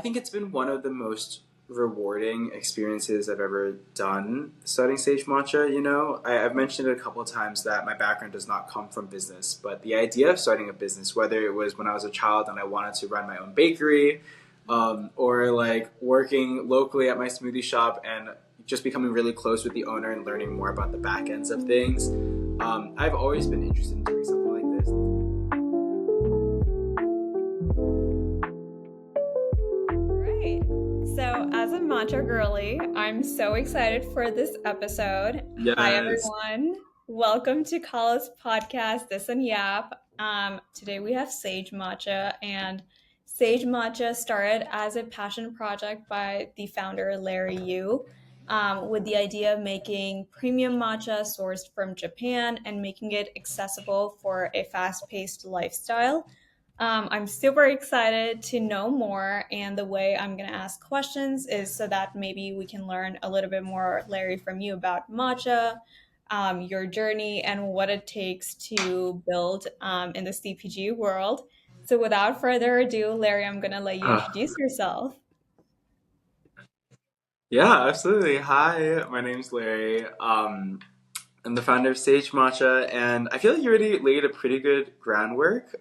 I think it's been one of the most rewarding experiences I've ever done studying Sage Matcha. I've mentioned it a couple of times that my background does not come from business, but the idea of starting a business, whether it was when I was a child and I wanted to run my own bakery, or like working locally at my smoothie shop and just becoming really close with the owner and learning more about the back ends of things, I've always been interested in doing something like this. Right. So, as a matcha girly, I'm so excited for this episode. Hi, Yes. everyone. Welcome to Khaa-lo's podcast, This and Yap. Today we have Sage Matcha, and Sage Matcha started as a passion project by the founder, Larry Yu, with the idea of making premium matcha sourced from Japan and making it accessible for a fast paced lifestyle. I'm super excited to know more, and the way I'm going to ask questions is so that maybe we can learn a little bit more, Larry, from you about matcha, your journey, and what it takes to build in the CPG world. So, without further ado, Larry, I'm going to let you introduce yourself. Yeah, absolutely. Hi, my name's Larry. I'm the founder of Sage Matcha, and I feel like you already laid a pretty good groundwork.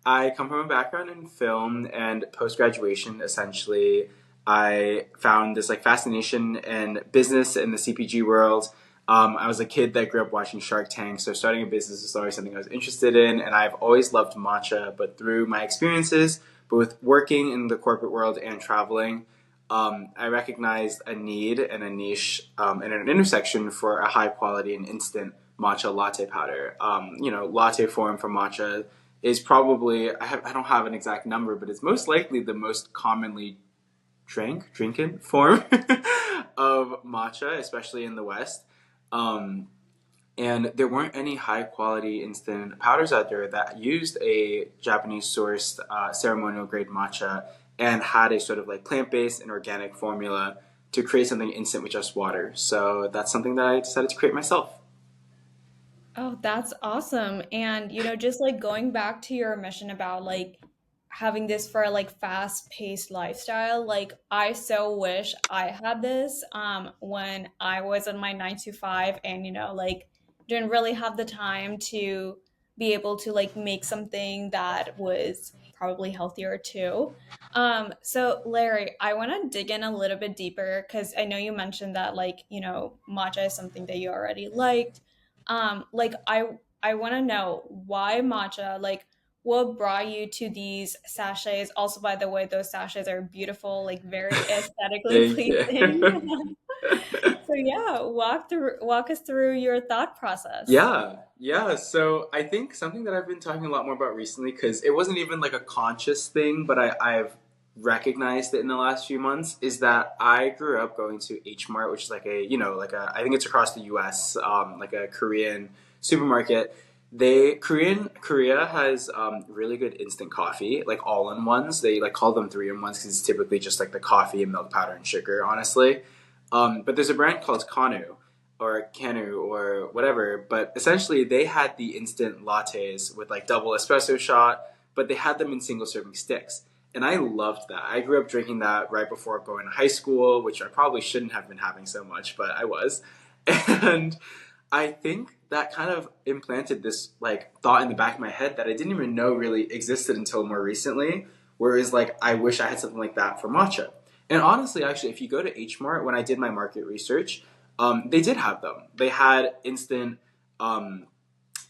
I come from a background in film, and post graduation, essentially, I found this like fascination in business in the CPG world. I was a kid that grew up watching Shark Tank, so starting a business was always something I was interested in, and I've always loved matcha. But through my experiences, both working in the corporate world and traveling, I recognized a need and a niche and an intersection for a high quality and instant matcha latte powder. Latte form for matcha is probably I don't have an exact number, but it's most likely the most commonly drinking form of matcha, especially in the West. Um, and there weren't any high quality instant powders out there that used a Japanese sourced ceremonial grade matcha and had a sort of like plant based and organic formula to create something instant with just water. So that's something that I decided to create myself. Oh, that's awesome. And just like going back to your mission about like having this for a like fast-paced lifestyle, like I so wish I had this when I was in my 9 to 5 and like didn't really have the time to be able to like make something that was probably healthier too. So Larry, I want to dig in a little bit deeper because I know you mentioned that like, matcha is something that you already liked. Like I want to know why matcha, like what brought you to these sachets. Also, by the way, those sachets are beautiful, like very aesthetically Thank pleasing. you. So yeah, walk us through your thought process. Yeah. So I think something that I've been talking a lot more about recently, because it wasn't even like a conscious thing, but I've recognized it in the last few months, is that I grew up going to H Mart, which is like I think it's across the US, like a Korean supermarket. Korea has really good instant coffee, like all in ones. They like call them three in ones because it's typically just like the coffee and milk powder and sugar, honestly. But there's a brand called Kanu or Canu or whatever. But essentially, they had the instant lattes with like double espresso shot, but they had them in single serving sticks. And I loved that. I grew up drinking that right before going to high school, which I probably shouldn't have been having so much, but I was. And I think that kind of implanted this like thought in the back of my head that I didn't even know really existed until more recently. Whereas like I wish I had something like that for matcha. And honestly, actually, if you go to H Mart, when I did my market research, they did have them. They had um,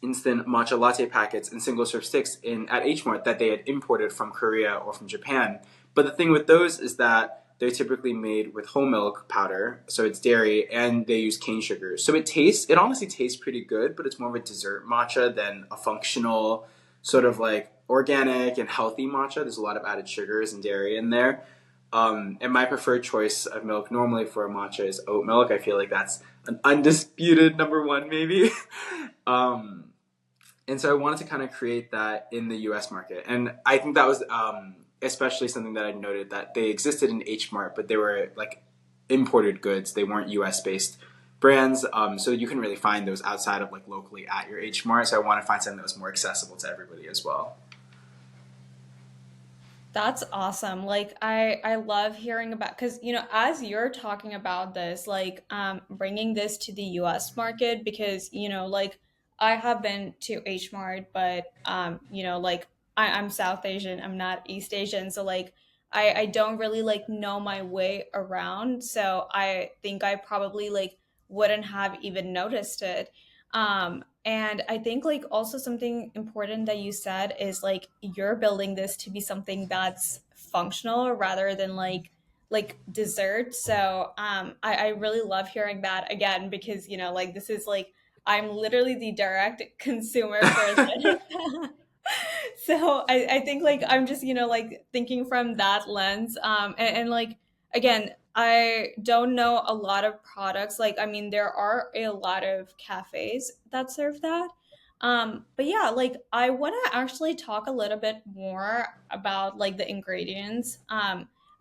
instant matcha latte packets and single serve sticks in at H Mart that they had imported from Korea or from Japan. But the thing with those is that they're typically made with whole milk powder, so it's dairy, and they use cane sugar. So it honestly tastes pretty good, but it's more of a dessert matcha than a functional sort of like organic and healthy matcha. There's a lot of added sugars and dairy in there. And my preferred choice of milk normally for a matcha is oat milk. I feel like that's an undisputed number one, maybe. um, and so I wanted to kind of create that in the US market. And I think that was especially something that I noted that they existed in H Mart, but they were like imported goods. They weren't US based brands. So you can really find those outside of like locally at your H Mart. So I want to find something that was more accessible to everybody as well. That's awesome. Like I love hearing about because as you're talking about this, like bringing this to the US market because like I have been to H Mart, but like I'm South Asian, I'm not East Asian, so like I don't really like know my way around, so I think I probably like wouldn't have even noticed it. And I think like also something important that you said is like you're building this to be something that's functional rather than like dessert. So I really love hearing that again because like this is like I'm literally the direct consumer for this. So I think like I'm just like thinking from that lens and like again I don't know a lot of products like I mean there are a lot of cafes that serve that but yeah like I want to actually talk a little bit more about like the ingredients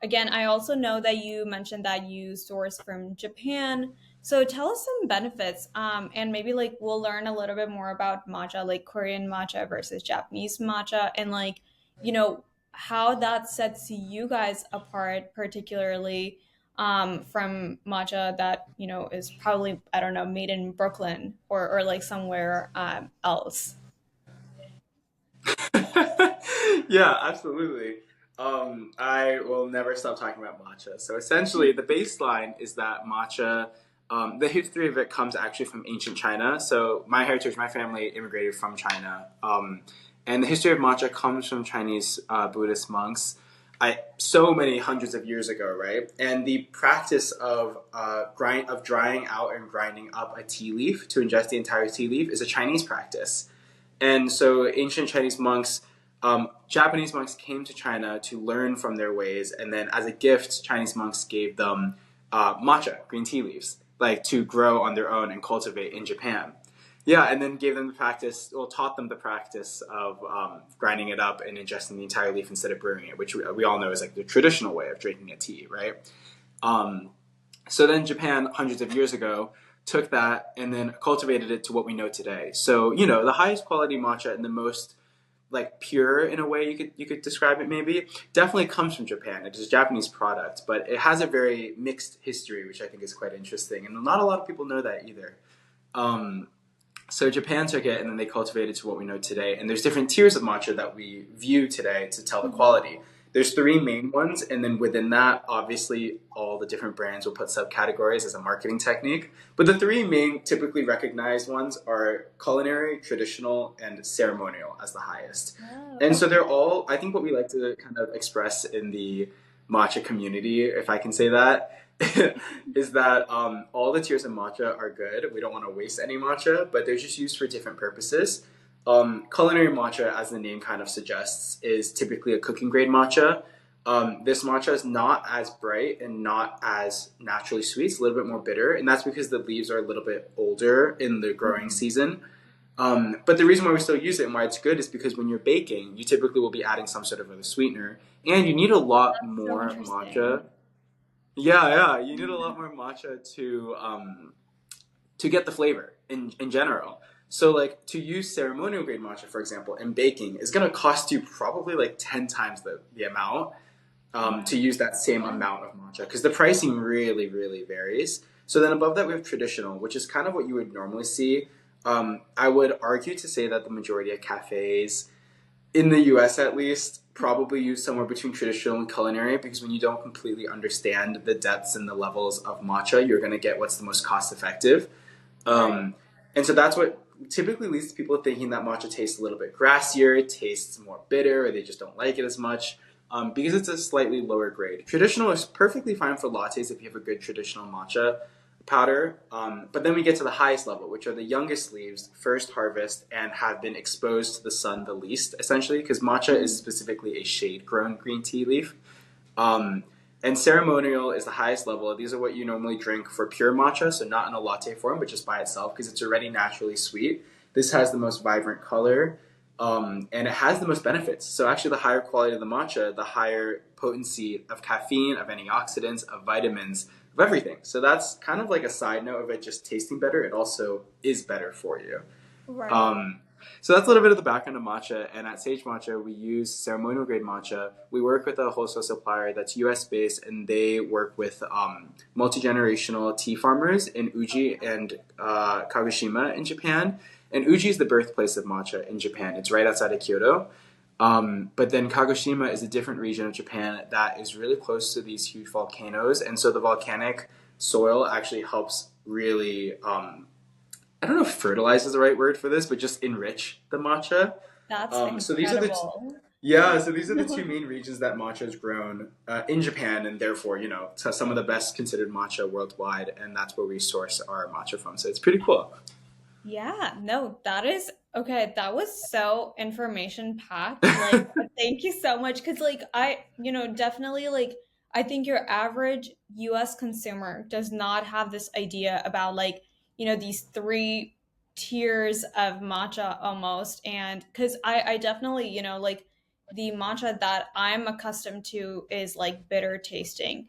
again I also know that you mentioned that you source from Japan so tell us some benefits, and maybe like we'll learn a little bit more about matcha, like Korean matcha versus Japanese matcha, and like how that sets you guys apart, particularly from matcha that is probably I don't know made in Brooklyn or like somewhere else. Yeah, absolutely. I will never stop talking about matcha. So essentially, the baseline is that matcha, the history of it comes actually from ancient China. So my heritage, my family immigrated from China, and the history of matcha comes from Chinese Buddhist monks. So many hundreds of years ago, right? And the practice of drying out and grinding up a tea leaf to ingest the entire tea leaf is a Chinese practice. And so ancient Chinese monks, Japanese monks came to China to learn from their ways, and then as a gift, Chinese monks gave them matcha, green tea leaves, like to grow on their own and cultivate in Japan. Yeah, and then gave them the practice, well, taught them the practice of grinding it up and ingesting the entire leaf instead of brewing it, which we all know is like the traditional way of drinking a tea, right? Um, so then Japan, hundreds of years ago, took that and then cultivated it to what we know today. So, the highest quality matcha and the most like pure in a way you could describe it maybe definitely comes from Japan. It is a Japanese product, but it has a very mixed history, which I think is quite interesting, and not a lot of people know that either. Um, so Japan took it and then they cultivated to what we know today. And there's different tiers of matcha that we view today to tell the Mhm. quality. There's three main ones, and then within that, obviously, all the different brands will put subcategories as a marketing technique. But the three main, typically recognized ones are culinary, traditional, and ceremonial as the highest. Oh, And so okay. they're all, I think, what we like to kind of express in the matcha community, if I can say that, is that all the tiers of matcha are good. We don't want to waste any matcha, but they're just used for different purposes. Culinary matcha, as the name kind of suggests, is typically a cooking grade matcha. This matcha is not as bright and not as naturally sweet. It's a little bit more bitter, and that's because the leaves are a little bit older in the growing Mhm. season. But the reason why we still use it and why it's good is because when you're baking, you typically will be adding some sort of other sweetener, and you need a lot So more interesting. matcha. Yeah, yeah, you need a lot more matcha to get the flavor in general. So like to use ceremonial grade matcha, for example, in baking is gonna cost you probably like 10 times the amount to Wow. use that same Yeah. amount of matcha because the pricing really, really varies. So then above that we have traditional, which is kind of what you would normally see. I would argue to say that the majority of cafes in the US at least, probably use somewhere between traditional and culinary because when you don't completely understand the depths and the levels of matcha, you're going to get what's the most cost effective. Right. Um, and so that's what typically leads to people thinking that matcha tastes a little bit grassier, it tastes more bitter, or they just don't like it as much because it's a slightly lower grade. Traditional is perfectly fine for lattes if you have a good traditional matcha powder. But then we get to the highest level, which are the youngest leaves, first harvest, and have been exposed to the sun the least, essentially, because matcha is Mhm. specifically a shade grown green tea leaf. Um, and ceremonial is the highest level. These are what you normally drink for pure matcha, so not in a latte form, but just by itself, because it's already naturally sweet. This has the most vibrant color, and it has the most benefits. So actually, the higher quality of the matcha, the higher potency of caffeine, of antioxidants, of vitamins, of everything. So that's kind of like a side note of it just tasting better. It also is better for you. Right. Um, So that's a little bit of the background of matcha. And at Sage Matcha, we use ceremonial grade matcha. We work with a wholesale supplier that's US based, and they work with multi generational tea farmers in Uji and Kagoshima in Japan. And Uji is the birthplace of matcha in Japan. It's right outside of Kyoto. But then Kagoshima is a different region of Japan that is really close to these huge volcanoes. And so the volcanic soil actually helps really I don't know if fertilize is the right word for this, but just enrich the matcha. That's So these are the incredible. yeah, so these are the two main regions that matcha is grown in Japan, and therefore, some of the best considered matcha worldwide, and that's where we source our matcha from. So it's pretty cool. Yeah, no, that is okay. That was so information packed. Like, thank you so much. Because, like, definitely, like, I think your average US consumer does not have this idea about, like, these three tiers of matcha almost. And because I definitely, like, the matcha that I'm accustomed to is like bitter tasting,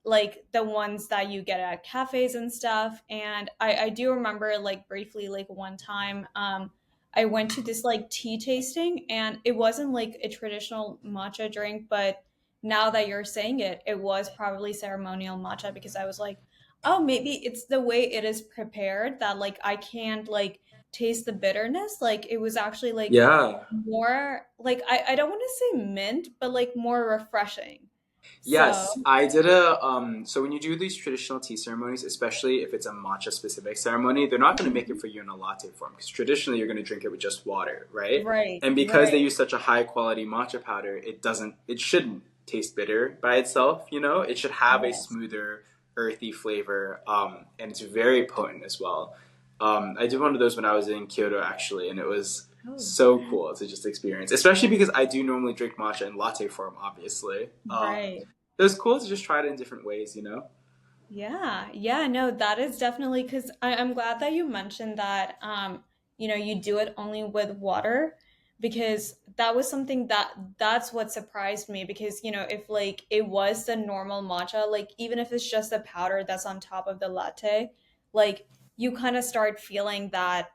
like the ones that you get at cafes and stuff. And I do remember like briefly, like one time, I went to this like tea tasting and it wasn't like a traditional matcha drink, but now that you're saying it, it was probably ceremonial matcha because I was like, oh, maybe it's the way it is prepared that like I can't like taste the bitterness. Like it was actually like Yeah. more like I don't want to say mint, but like more refreshing. So Yes, I did a so when you do these traditional tea ceremonies, especially if it's a matcha specific ceremony, they're not going to make it Mhm. for you in a latte form because traditionally you're going to drink it with just water, right? Right, And because they right. use such a high quality matcha powder, it shouldn't taste bitter by itself, you know? It should have a Yes. smoother, earthy flavor, and it's very potent as well. I did one of those when I was in Kyoto actually, and it was Oh, so cool to just experience, especially because I do normally drink matcha in latte form, obviously. right. It was cool to just try it in different ways, you know? Yeah, yeah, no, that is definitely because I'm glad that you mentioned that you do it only with water because that was something that's what surprised me because if like it was the normal matcha, like even if it's just a powder that's on top of the latte, like you kind of start feeling that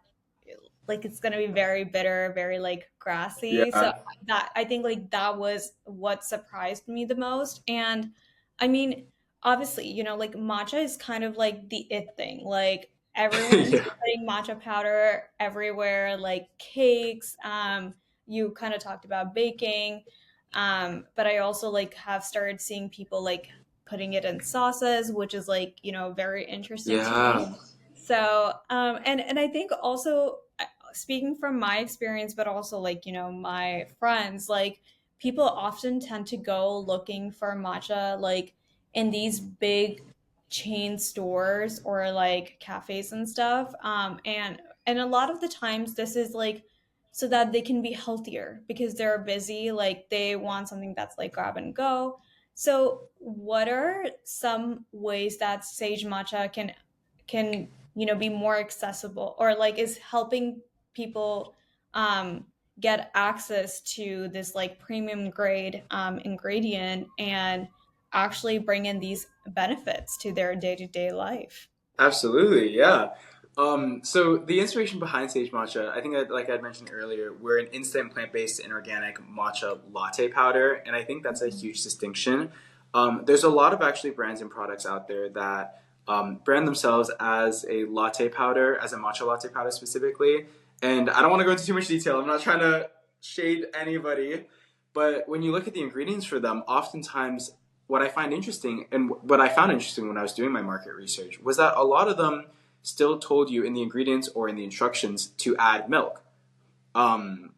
like it's gonna be very bitter, very like grassy. So Yeah. that I think like that was what surprised me the most. And I mean, obviously, like matcha is kind of like the it thing. Like everyone's Yeah. putting matcha powder everywhere, like cakes. You kind of talked about baking. But I also like have started seeing people like putting it in sauces, which is like, very interesting to me. Yeah. So, and I think also speaking from my experience, but also like, my friends, like people often tend to go looking for matcha like in these big chain stores or like cafes and stuff. And a lot of the times this is like so that they can be healthier because they're busy, like they want something that's like grab and go. So, what are some ways that Sage Matcha can be more accessible or like is helping people um get access to this like premium grade ingredient and actually bring in these benefits to their day-to-day life? Absolutely, yeah. So the inspiration behind Sage Matcha, I think, like I'd mentioned earlier, we're an instant plant-based and organic matcha latte powder, and I think that's a Mhm. huge distinction. There's a lot of actually brands and products out there that brand themselves as a latte powder, as a matcha latte powder specifically. And I don't want to go into too much detail. I'm not trying to shade anybody, but when you look at the ingredients for them, oftentimes what I find interesting and what I found interesting when I was doing my market research was that a lot of them still told you in the ingredients or in the instructions to add milk. Um,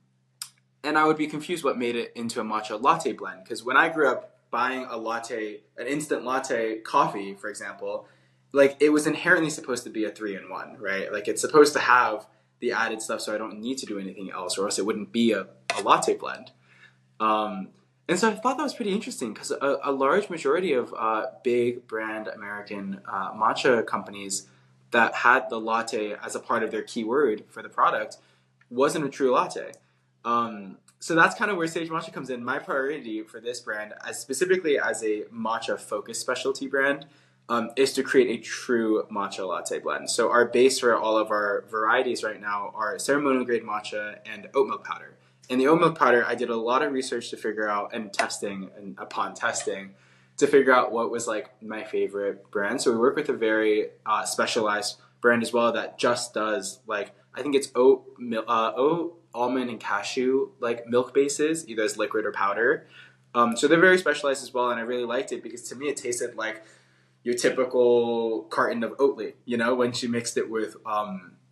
and I would be confused what made it into a matcha latte blend because when I grew up buying a latte, an instant latte coffee, for example, like it was inherently supposed to be a 3-in-1, right? Like it's supposed to have the added stuff so I don't need to do anything else or else it wouldn't be a latte blend. Um, and so I thought that was pretty interesting because a large majority of big brand American matcha companies that had the latte as a part of their keyword for the product wasn't a true latte. So that's kind of where Sage Matcha comes in. My priority for this brand, as specifically as a matcha focused specialty brand, is to create a true matcha latte blend. So our base for all of our varieties right now are ceremonial grade matcha and oat milk powder. And the oat milk powder, I did a lot of research to figure out and testing, and upon testing, to figure out what was like my favorite brand. So we work with a very specialized brand as well that just does like I think it's oat, almond, and cashew like milk bases, either as liquid or powder. So they're very specialized as well, and I really liked it because to me it tasted like your typical carton of Oatly, when she mixed it with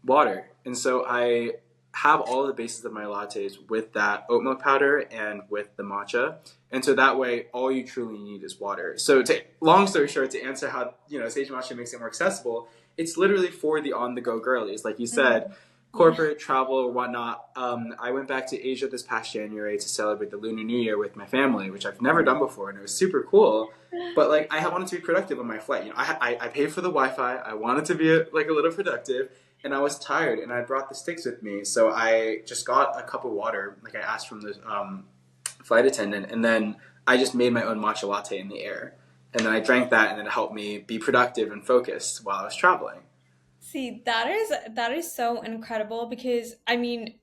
water. And so I have all the bases of my lattes with that oat milk powder and with the matcha. And so that way, all you truly need is water. So, long story short, to answer how Sage Matcha makes it more accessible, it's literally for the on-the-go girlies, like you said, Mhm. Yeah. corporate travel or whatnot. I went back to Asia this past January to celebrate the Lunar New Year with my family, which I've never done before, and it was super cool. But like, I wanted to be productive on my flight. I paid for the Wi-Fi. I wanted to be like a little productive, and I was tired, and I brought the sticks with me. So I just got a cup of water, like I asked from the flight attendant, and then I just made my own matcha latte in the air, and then I drank that, and then it helped me be productive and focused while I was traveling. See, that is so incredible because I mean,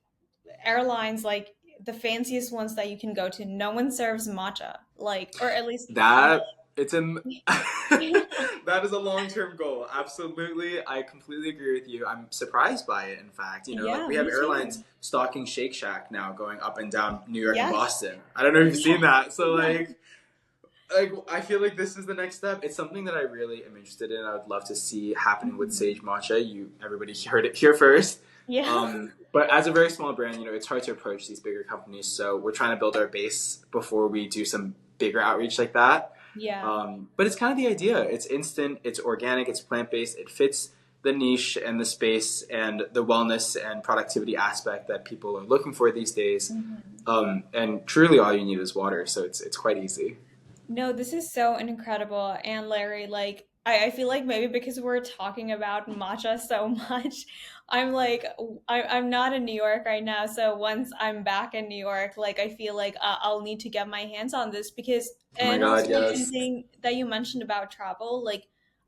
airlines like the fanciest ones that you can go to, no one serves matcha, like, or at least That it's a me. that is a long-term goal. Absolutely. I completely agree with you. I'm surprised by it, in fact. Like Yeah, we have me airlines too. stocking Shake Shack now going up and down New York and Yes. Boston. I don't know if you've Yeah. seen that. So Yeah. like I feel like this is the next step. It's something that I really am interested in. I would love to see happening with Mhm. Sage Matcha. Everybody heard it here first. Yeah. But as a very small brand, it's hard to approach these bigger companies. So we're trying to build our base before we do some bigger outreach like that. Yeah. But it's kind of the idea. It's instant. It's organic. It's plant based. It fits the niche and the space and the wellness and productivity aspect that people are looking for these days. Mhm. And truly, all you need is water. So it's quite easy. No, this is so incredible. And Larry, like, I feel like maybe because we're talking about matcha so much, I'm like, I'm not in New York right now. So once I'm back in New York, like, I feel like I'll need to get my hands on this because, Oh my and God, also like yes. something that you mentioned about travel, like,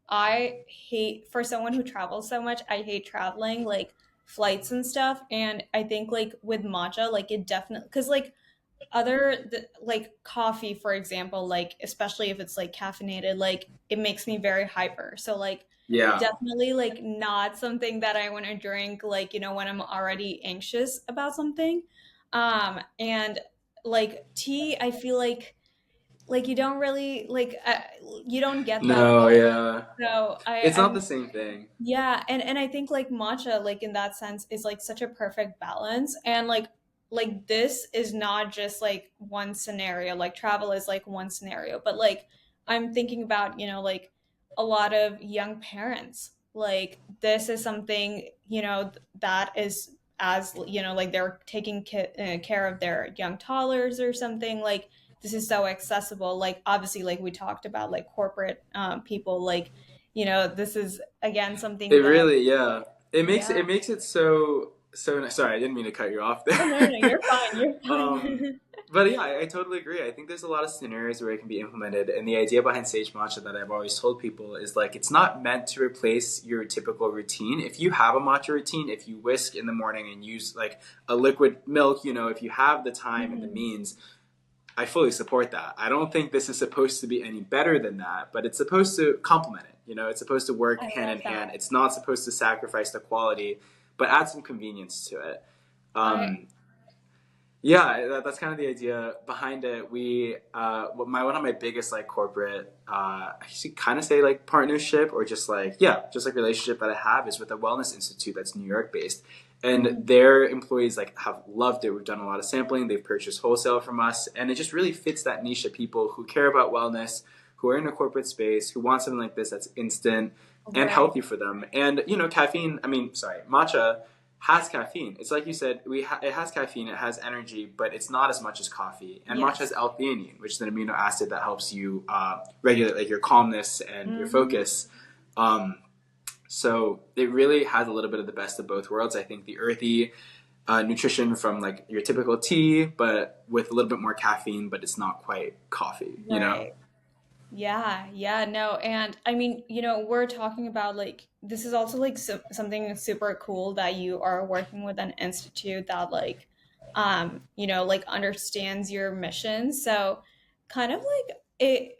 I hate, for someone who travels so much, I hate traveling, like, flights and stuff. And I think, like, with matcha, like, it definitely, because, like, like coffee for example, like especially if it's like caffeinated, like it makes me very hyper, so like Yeah. definitely like not something that I want to drink, like when I'm already anxious about something. And like tea, I feel like you don't really like you don't get that No, vibe. yeah. So It's not I'm the same thing. yeah, and I think like matcha, like in that sense, is like such a perfect balance. And like this is not just like one scenario. Like travel is like one scenario, but like I'm thinking about, like a lot of young parents. Like this is something, that is as, like they're taking care of their young toddlers or something. Like this is so accessible. Like obviously, like we talked about, like corporate people, like this is again It something that, really, yeah. It makes yeah. it makes it so. Sorry, I didn't mean to cut you off Oh, no, there. no, you're fine. You're um, fine. but yeah, I totally agree. I think there's a lot of scenarios where it can be implemented, and the idea behind Sage Matcha that I've always told people is like it's not meant to replace your typical routine. If you have a matcha routine, if you whisk in the morning and use like a liquid milk, if you have the time and the Mhm. means, I fully support that. I don't think this is supposed to be any better than that, but it's supposed to complement it. It's supposed to work I hand in love that. hand. It's not supposed to sacrifice the quality, but add some convenience to it. I Um, yeah, that's kind of the idea behind it. One of my biggest like corporate, I should kind of say like partnership or just like relationship that I have is with a wellness institute that's New York based, and Mhm. their employees like have loved it. We've done a lot of sampling. They've purchased wholesale from us, and it just really fits that niche of people who care about wellness, who are in a corporate space, who want something like this that's instant and Right. healthy for them. And caffeine. I mean, sorry, matcha has caffeine. It's like you said, it has caffeine, it has energy, but it's not as much as coffee. And matcha has Yes. L-theanine, which is an amino acid that helps you regulate like your calmness and your Hmm. focus. Um, so it really has a little bit of the best of both worlds. I think the earthy nutrition from like your typical tea, but with a little bit more caffeine, but it's not quite coffee. Right. Yeah, yeah, no, and I mean, we're talking about like this is also like something super cool that you are working with an institute that like, like understands your mission. So, kind of like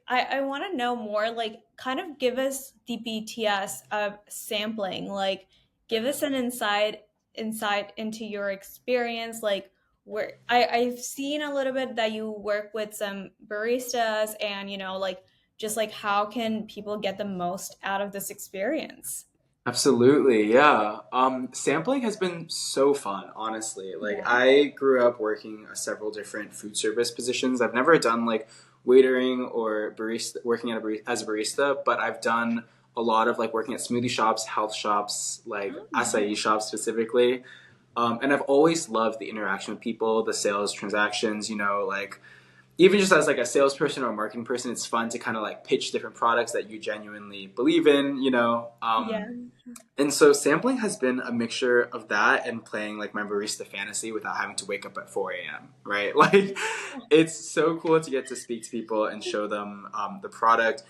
I want to know more. Like, kind of give us the BTS of sampling. Like, give us an insight into your experience. Like, where I've seen a little bit that you work with some baristas and like just like how can people get the most out of this experience? Absolutely, yeah. Sampling has been so fun, honestly. Like, Yeah. I grew up working several different food service positions. I've never done like waitering or barista, working at as a barista, but I've done a lot of like working at smoothie shops, health shops, like Oh, acai shops specifically. And I've always loved the interaction with people, the sales transactions, like even just as like a salesperson or a marketing person, it's fun to kind of like pitch different products that you genuinely believe in. yeah. And so sampling has been a mixture of that and playing like my barista fantasy without having to wake up at 4 a.m., right? Like it's so cool to get to speak to people and show them the product.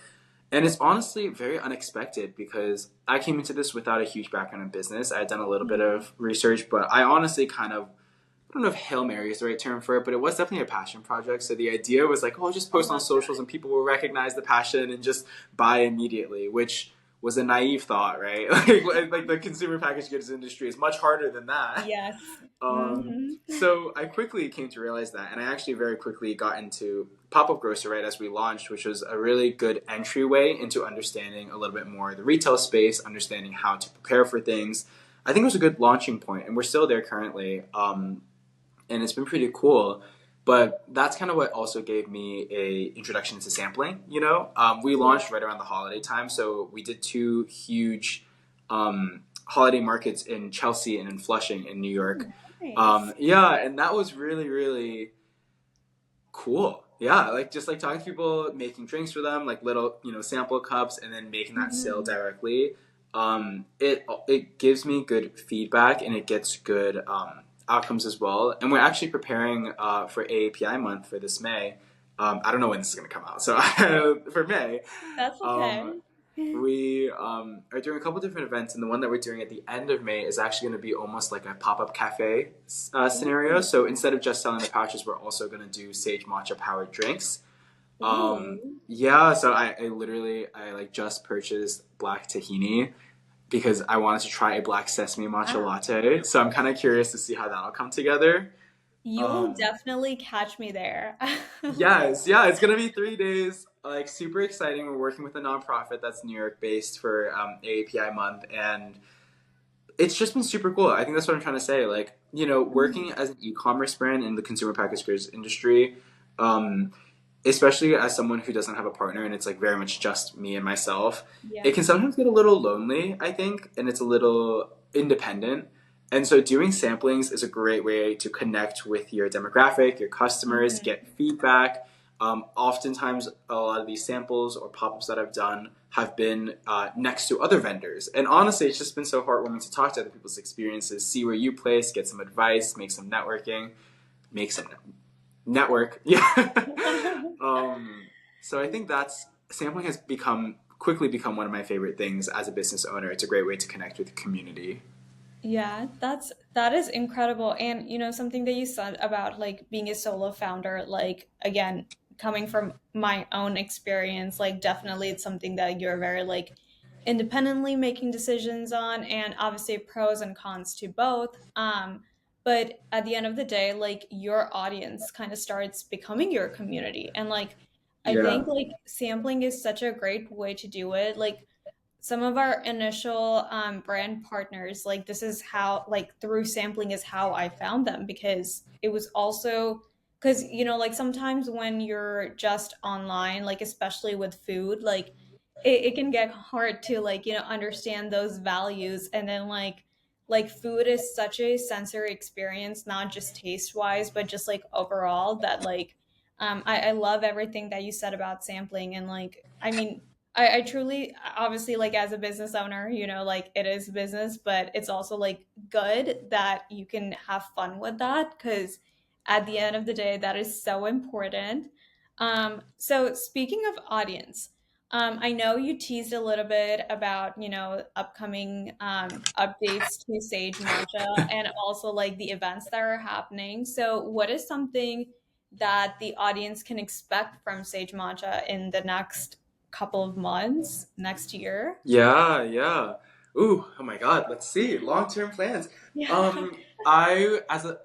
And it's honestly very unexpected because I came into this without a huge background in business. I had done a little bit Yeah. of research, but I honestly kind of, I don't know if Hail Mary is the right term for it, but it was definitely a passion project. So the idea was like, oh, just I post on love socials and people will recognize the passion and just buy immediately, which was a naive thought, right? Like the consumer packaged goods industry is much harder than that. that. Yes. Hmm. So I quickly came to realize that, and I actually very quickly got into pop-up grocer right as we launched, which was a really good entryway into understanding a little bit more the retail space, understanding how to prepare for things. I think it was a good launching point, and we're still there currently. And it's been pretty cool. But that's kind of what also gave me a introduction to sampling. We Yeah. launched right around the holiday time, so we did two huge holiday markets in Chelsea and in Flushing in New York. Oh, nice. Yeah, and that was really really cool. Yeah, like just like talking to people, making drinks for them, like little sample cups, and then making that sale Hmm. directly. It gives me good feedback and it gets good outcomes as well. And we're actually preparing for AAPI month for this May. I don't know when this is going to come out, so for May, That's um, okay. we are doing a couple different events, and the one that we're doing at the end of May is actually going to be almost like a pop up cafe scenario. Ooh. So instead of just selling the pouches, we're also going to do Sage Matcha powered drinks. Ooh. Yeah, so I literally I like just purchased black tahini because I wanted to try a black sesame matcha Wow. latte. So I'm kind of curious to see how that'll come together. You will Um, definitely catch me there. Yes, yeah, it's gonna be 3 days. Like super exciting. We're working with a nonprofit that's New York based for AAPI month, and it's just been super cool. I think that's what I'm trying to say. Like Mhm. working as an e-commerce brand in the consumer packaged goods industry, um, especially as someone who doesn't have a partner and it's like very much just me and myself, it Yeah. can sometimes get a little lonely, I think, and it's a little independent. And so doing samplings is a great way to connect with your demographic, your customers, get Mhm. feedback. Oftentimes, a lot of these samples or pop ups that I've done have been next to other vendors. And honestly, it's just been so heartwarming to talk to other people's experiences, see where you place, get some advice, make some networking, make some network. Yeah. So I think that's sampling has become quickly become one of my favorite things as a business owner. It's a great way to connect with the community. Yeah, that is incredible. And something that you said about like being a solo founder, like again, coming from my own experience, like definitely it's something that you're very like independently making decisions on and obviously pros and cons to both. But at the end of the day, like your audience kind of starts becoming your community. And like I Yeah. think like sampling is such a great way to do it. Like some of our initial brand partners, like this is how, like through sampling is how I found them because it was also because like sometimes when you're just online, like especially with food, like it can get hard to like understand those values and then like food is such a sensory experience, not just taste wise but just like overall that like I love everything that you said about sampling and like I mean I truly, obviously, like as a business owner, like it is business, but it's also like good that you can have fun with that because at the end of the day, that is so important. So speaking of audience, I know you teased a little bit about, upcoming updates to Sage Matcha and also like the events that are happening. So what is something that the audience can expect from Sage Matcha in the next couple of months, next year? Yeah, yeah. Ooh, oh my God. Let's see. Long-term plans. Yeah. I as a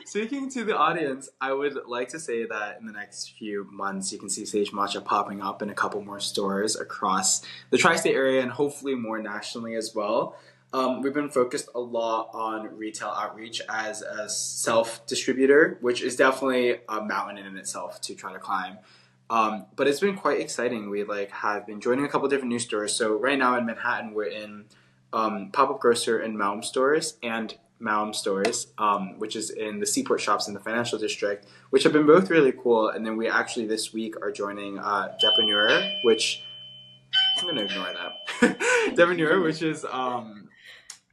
speaking to the audience, I would like to say that in the next few months, you can see Sage Matcha popping up in a couple more stores across the tri-state area and hopefully more nationally as well. We've been focused a lot on retail outreach as a self-distributor, which is definitely a mountain in itself to try to climb. But it's been quite exciting. We like have been joining a couple different new stores. So right now in Manhattan, we're in Pop Up Grocer and Malm stores and Malm stores, which is in the Seaport Shops in the financial district, which have been both really cool. And then we actually this week are joining Japanura, which I'm gonna ignore that. Japanura, which is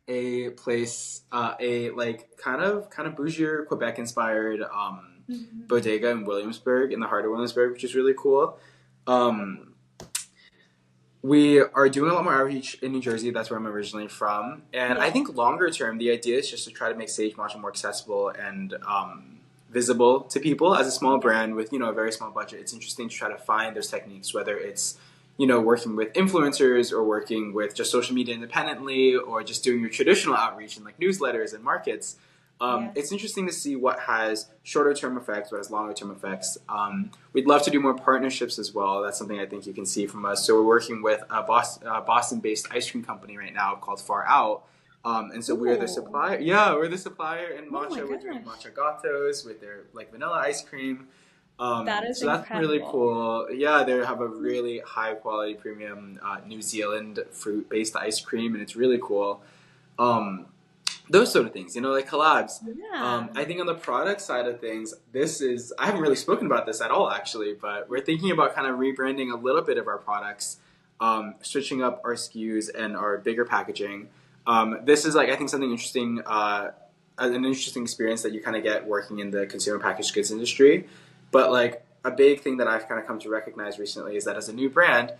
a place, a like kind of bougie Quebec inspired Mhm. bodega in Williamsburg, in the heart of Williamsburg, which is really cool. Um, we are doing a lot more outreach in New Jersey. That's where I'm originally from, and I Yeah. think longer term, the idea is just to try to make Sage Matcha more accessible and visible to people. As a small Yeah. brand with a very small budget, it's interesting to try to find those techniques, whether it's working with influencers or working with just social media independently or just doing your traditional outreach in like newsletters and markets. It's Yes. interesting to see what has shorter term effects, what has longer term effects. We'd love to do more partnerships as well. That's something I think you can see from us. So we're working with a Boston-based ice cream company right now called Far Out. And so we're the Ooh. supplier. Yeah, we're the supplier in Oh my matcha. We're doing gosh. matcha gatos with their like vanilla ice cream. That is So that's really incredible. cool. Yeah, they have a really high quality premium New Zealand fruit based ice cream, and it's really cool. Um, those sort of things, like collabs. Yeah. I think on the product side of things, I haven't really spoken about this at all actually, but we're thinking about kind of rebranding a little bit of our products, switching up our SKUs and our bigger packaging. This is like, I think something interesting, an interesting experience that you kind of get working in the consumer packaged goods industry. But like a big thing that I've kind of come to recognize recently is that as a new brand,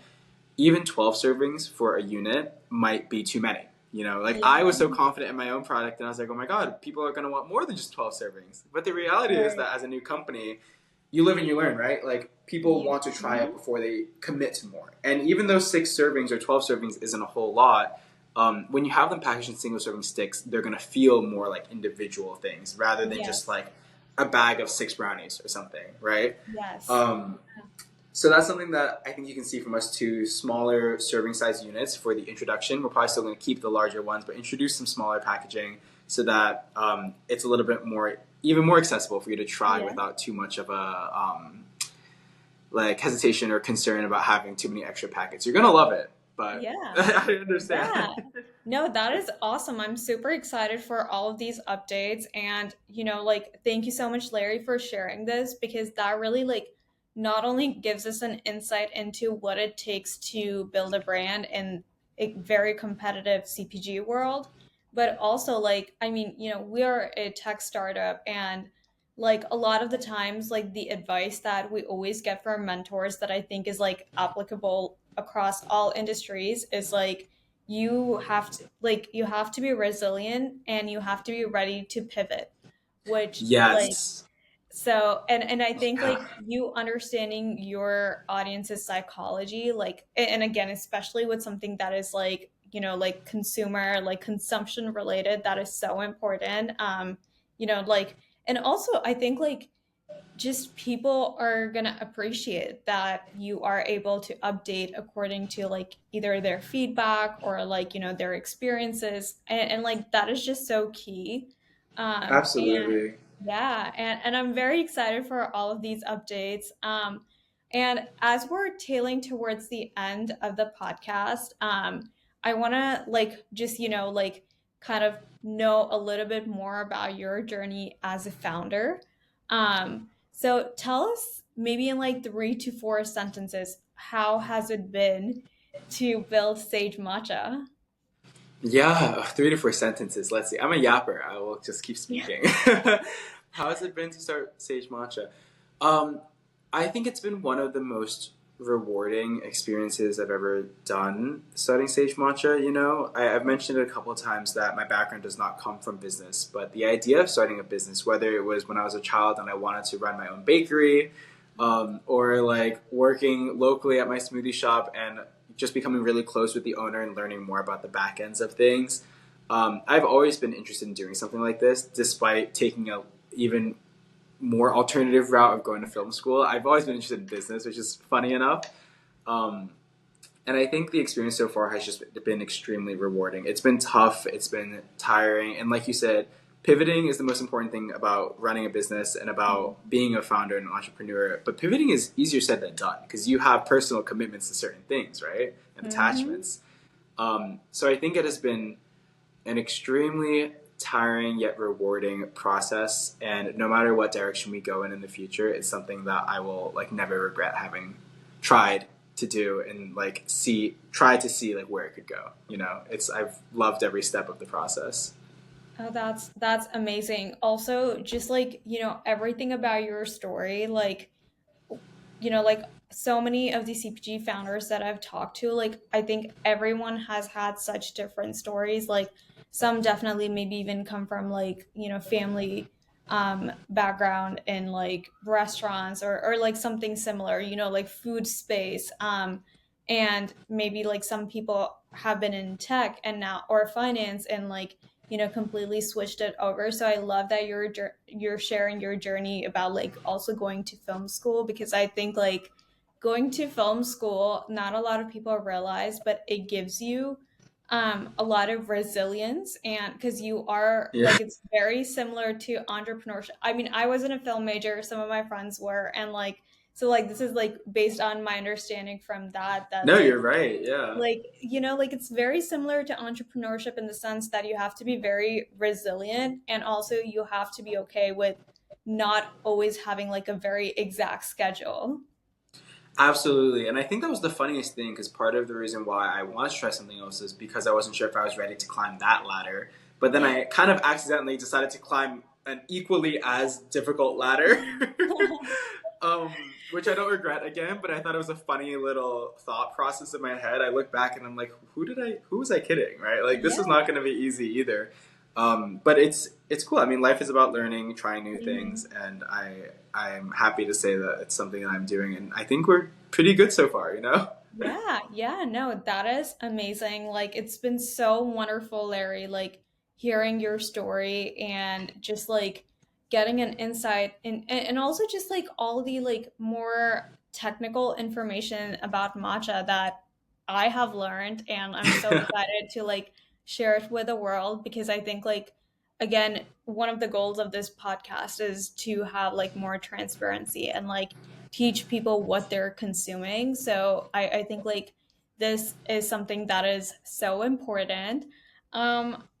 even 12 servings for a unit might be too many. Like I was so Yeah. confident in my own product and I was like, oh my God, people are going to want more than just 12 servings. But the reality is Right. that as a new company, you live and you learn, right? Like people Yeah. want to try it Mhm. before they commit to more. And even though 6 servings or 12 servings isn't a whole lot, when you have them packaged in single serving sticks, they're going to feel more like individual things rather than just Yes. like a bag of 6 brownies or something, right? Yes. Um, so that's something that I think you can see from us to smaller serving size units for the introduction. We're probably still going to keep the larger ones, but introduce some smaller packaging so that it's a little bit more, even more accessible for you to try Yeah. without too much of a like hesitation or concern about having too many extra packets. You're going to love it, but Yeah. I Yeah. understand. No, that is awesome. I'm super excited for all of these updates. And, like, thank you so much, Larry, for sharing this because that really, like, not only gives us an insight into what it takes to build a brand in a very competitive CPG world, but also, like, I mean, we are a tech startup and like a lot of the times like the advice that we always get from mentors that I think is like applicable across all industries is like you have to be resilient and you have to be ready to pivot, which like Yes. and I think like you understanding your audience's psychology, like and again, especially with something that is like, like consumer, like consumption related, that is so important. Like and also I think like just people are gonna appreciate that you are able to update according to like either their feedback or like their experiences and like that is just so key. And Absolutely. yeah, and I'm very excited for all of these updates. And as we're tailing towards the end of the podcast, I want to like just like kind of know a little bit more about your journey as a founder. So tell us maybe in like 3 to 4 sentences, how has it been to build Sage Matcha? Yeah, 3 to 4 sentences. Let's see. I'm a yapper. I will just keep Yeah. speaking. How has it been to start Sage Matcha? Um, I think it's been one of the most rewarding experiences I've ever done studying Sage Matcha. I've mentioned it a couple of times that my background does not come from business, but the idea of starting a business, whether it was when I was a child and I wanted to run my own bakery, or like working locally at my smoothie shop and just becoming really close with the owner and learning more about the back ends of things. I've always been interested in doing something like this, despite taking a even more alternative route of going to film school. I've always been interested in business, which is funny enough. Um, and I think the experience so far has just been extremely rewarding. It's been tough, it's been tiring, and like you said, pivoting is the most important thing about running a business and about being a founder and an entrepreneur. But pivoting is easier said than done because you have personal commitments to certain things, right? And Mm-hmm. attachments. So I think it has been an extremely tiring yet rewarding process, and no matter what direction we go in the future, it's something that I will like never regret having tried to do and like see like where it could go. It's I've loved every step of the process. Oh, that's amazing. Also, just like, everything about your story, like, like so many of the CPG founders that I've talked to, like I think everyone has had such different stories. Like some definitely maybe even come from like, family background in like restaurants or like something similar, like food space. And maybe like some people have been in tech and now or finance and like completely switched it over. So I love that you're sharing your journey about like also going to film school, because I think like going to film school, not a lot of people realize, but it gives you a lot of resilience. And because you are Yeah. like, it's very similar to entrepreneurship. I mean, I wasn't a film major, some of my friends were, and like, so like this is like based on my understanding from that No, you're right. Yeah. like it's very similar to entrepreneurship in the sense that you have to be very resilient, and also you have to be okay with not always having like a very exact schedule. Absolutely. And I think that was the funniest thing because part of the reason why I wanted to try something else is because I wasn't sure if I was ready to climb that ladder. But then I kind of accidentally decided to climb an equally as difficult ladder, which I don't regret again, but I thought it was a funny little thought process in my head. I look back and I'm like, who was I kidding, right? Like, this is Yeah. not going to be easy either. But it's cool. I mean, life is about learning, trying new things, Mhm. and I'm happy to say that it's something that I'm doing, and I think we're pretty good so far. Yeah, yeah, no, that is amazing. Like, it's been so wonderful, Larry, like hearing your story and just like getting an insight and also just like all the like more technical information about matcha that I have learned. And I'm so excited to like share it with the world, because I think like, again, one of the goals of this podcast is to have like more transparency and like teach people what they're consuming. So I think like this is something that is so important.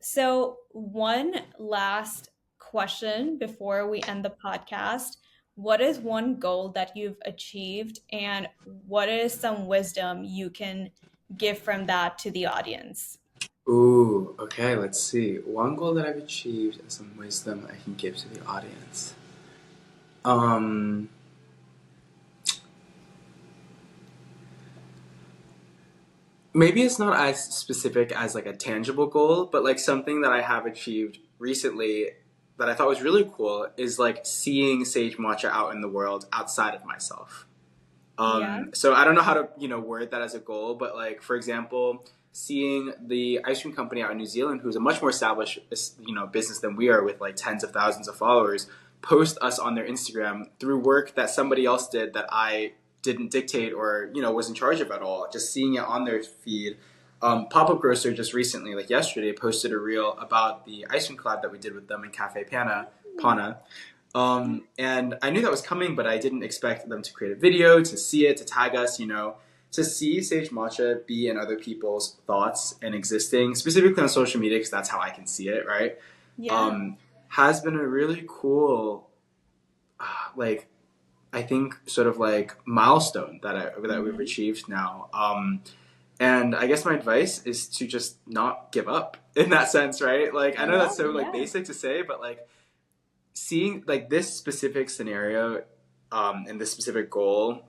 So one last question before we end the podcast. What is one goal that you've achieved, and what is some wisdom you can give from that to the audience? Ooh, okay, let's see. One goal that I've achieved and some wisdom I can give to the audience. Um, Maybe it's not as specific as like a tangible goal, but like something that I have achieved recently that I thought was really cool is like seeing Sage Matcha out in the world outside of myself. Yeah. So I don't know how to word that as a goal, but like for example, seeing the ice cream company out in New Zealand, who's a much more established business than we are with like tens of thousands of followers, post us on their Instagram through work that somebody else did that I didn't dictate or was in charge of at all. Just seeing it on their feed. Pop Up Grocer just recently, like yesterday, posted a reel about the ice cream collab that we did with them in Cafe Pana. And I knew that was coming, but I didn't expect them to create a video, to see it, to tag us, to see Sage Matcha be in other people's thoughts and existing, specifically on social media, because that's how I can see it, right? Yeah. Um, has been a really cool, like, I think, sort of like milestone that we've Hmm. achieved now. And I guess my advice is to just not give up in that sense, right? Like, I know Yeah. that's so like Yeah. basic to say, but like, seeing like this specific scenario, and this specific goal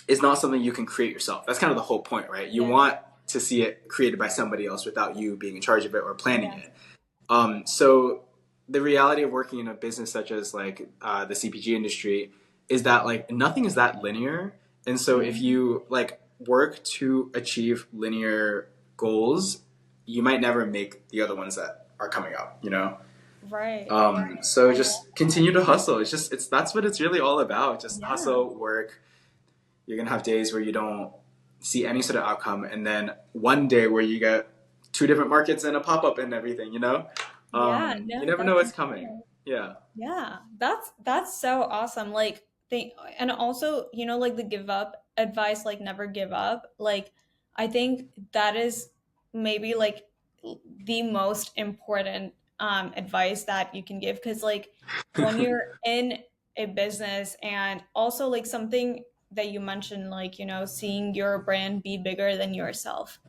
is not something you can create yourself. That's kind of the whole point, right? You Yeah. want to see it created by somebody else without you being in charge of it or planning Yeah. it. So the reality of working in a business such as like the CPG industry is that like nothing is that linear, and so if Mhm. you like work to achieve linear goals, you might never make the other ones that are coming up. You know. Right. So I love just continue to hustle. It's that's what it's really all about. Just Yeah. hustle, work. You're gonna have days where you don't see any sort of outcome, and then one day where you get two different markets and a pop up and everything. You know, Yeah, you no, never know that's what's coming. incredible. Yeah, Yeah, that's so awesome. Like they and also, like the give up advice, like never give up. Like I think that is maybe like the most important advice that you can give because like when you're in a business and also like something that you mentioned like, seeing your brand be bigger than yourself.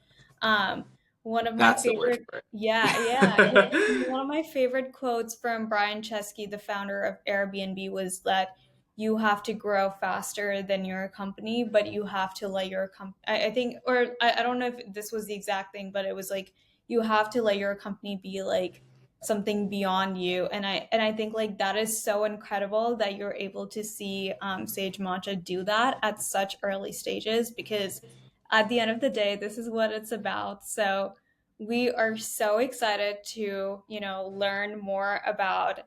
Um one of my that's the word favorite for yeah, yeah. it. One of my favorite quotes from Brian Chesky, the founder of Airbnb, was that you have to grow faster than your company, but you have to let your company, I think, or I don't know if this was the exact thing, but it was like, you have to let your company be like something beyond you. And I think like that is so incredible that you're able to see Sage Matcha do that at such early stages because at the end of the day, this is what it's about. So, we are so excited to, learn more about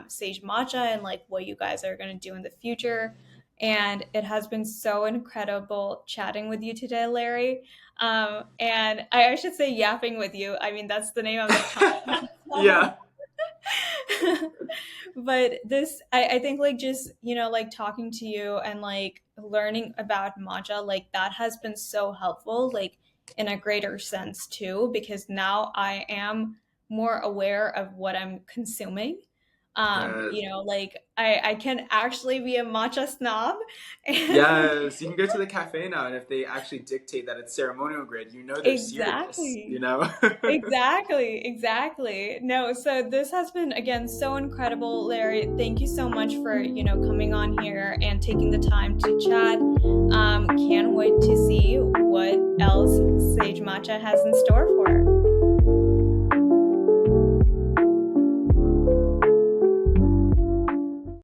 Sage Matcha and like what you guys are going to do in the future. And it has been so incredible chatting with you today, Larry. And I should say yapping with you. I mean, that's the name of the podcast. Yeah, But this I think like just like talking to you and like learning about matcha like that has been so helpful like in a greater sense too because now I am more aware of what I'm consuming. yes, Like I can actually be a matcha snob. And yes. You can go to the cafe now, and if they actually dictate that it's ceremonial grade, you know they're serious. You exactly. know. Exactly, exactly. No, so this has been again so incredible, Larry. Thank you so much for, coming on here and taking the time to chat. Can't wait to see what else Sage Matcha has in store for.